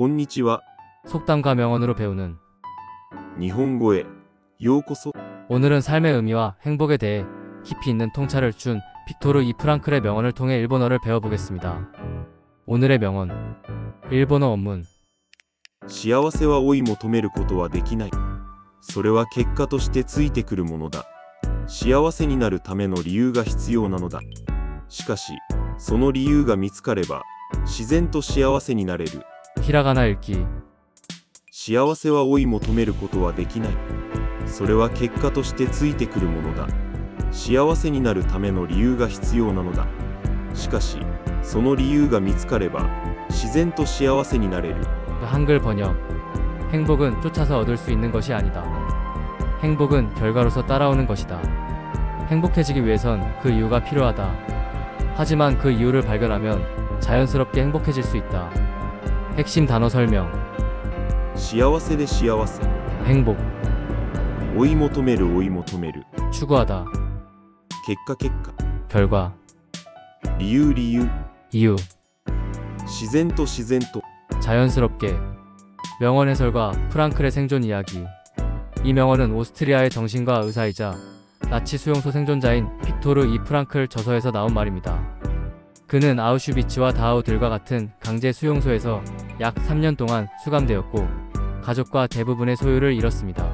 こんにちは。 속담과 명언으로 배우는 日本語へようこそ。 오늘은 삶의 의미와 행복에 대해 깊이 있는 통찰을 준 빅토르 이 프랑클의 명언을 통해 일본어를 배워보겠습니다. 오늘의 명언. 일본어 원문. 幸せは追い求めることはできない。それは結果としてついてくるものだ。幸せになるための理由が必要なのだ。しかし、その理由が見つかれば、自然と幸せになれる。 히라가나 읽기. 幸せは追い求めることはできない。それは結果としてついてくるものだ。幸せになるための理由が必要なのだ。しかし、その理由が見つかれば、自然と幸せになれる。 한글 번역. 행복은 쫓아서 얻을 수 있는 것이 아니다. 행복은 결과로서 따라오는 것이다. 행복해지기 위해선 그 이유가 필요하다. 하지만 그 이유를 발견하면 자연스럽게 행복해질 수 있다. 핵심 단어 설명. 幸せで幸せ。 행복. 追い求める追い求める。 추구하다. 結果結果。 결과. 理由理由。 이유. 自然と自然と。 자연스럽게. 명언 해설과 프랑클의 생존 이야기. 이 명언은 오스트리아의 정신과 의사이자 나치 수용소 생존자인 빅토르 이 프랑클 저서에서 나온 말입니다. 그는 아우슈비츠와 다하우들과 같은 강제 수용소에서 약 3년 동안 수감되었고 가족과 대부분의 소유를 잃었습니다.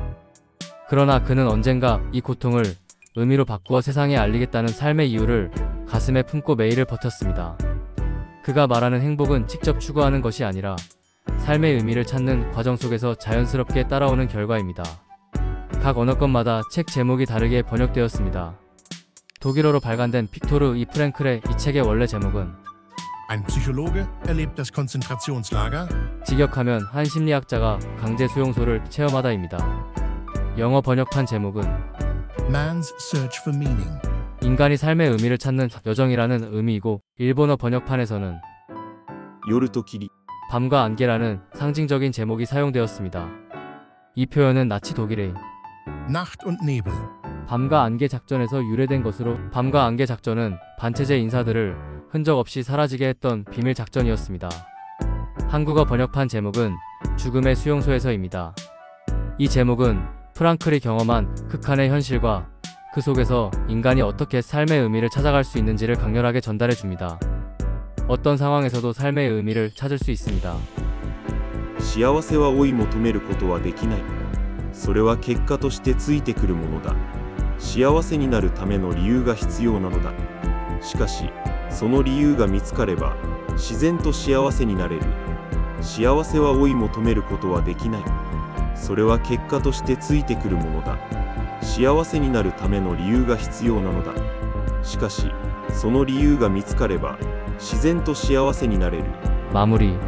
그러나 그는 언젠가 이 고통을 의미로 바꾸어 세상에 알리겠다는 삶의 이유를 가슴에 품고 매일을 버텼습니다. 그가 말하는 행복은 직접 추구하는 것이 아니라 삶의 의미를 찾는 과정 속에서 자연스럽게 따라오는 결과입니다. 각 언어권마다 책 제목이 다르게 번역되었습니다. 독일어로 발간된 빅토르 이 프랑클의 이 책의 원래 제목은 Ein Psychologe erlebt das Konzentrationslager. 직역하면 한 심리학자가 강제 수용소를 체험하다입니다. 영어 번역판 제목은 Man's Search for Meaning. 인간이 삶의 의미를 찾는 여정이라는 의미이고 일본어 번역판에서는 夜と霧。 밤과 안개라는 상징적인 제목이 사용되었습니다. 이 표현은 나치 독일의 Nacht und Nebel. 밤과 안개 작전에서 유래된 것으로 밤과 안개 작전은 반체제 인사들을 흔적 없이 사라지게 했던 비밀 작전이었습니다. 한국어 번역판 제목은 죽음의 수용소에서입니다. 이 제목은 프랑클이 경험한 극한의 현실과 그 속에서 인간이 어떻게 삶의 의미를 찾아갈 수 있는지를 강렬하게 전달해 줍니다. 어떤 상황에서도 삶의 의미를 찾을 수 있습니다. 幸せは追い求めることはできない。それは結果としてついてくるものだ。幸せになるための理由が必要なのだ。しかし、その理由が見つかれば、自然と幸せになれる。幸せは追い求めることはできない。それは結果としてついてくるものだ。幸せになるための理由が必要なのだ。しかし、その理由が見つかれば、自然と幸せになれる。 마무리.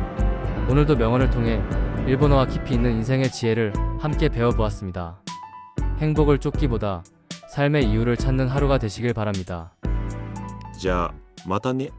오늘도 명언을 통해 일본어와 깊이 있는 인생의 지혜를 함께 배워보았습니다. 행복을 쫓기보다 삶의 이유를 찾는 하루가 되시길 바랍니다. じゃあ、またね。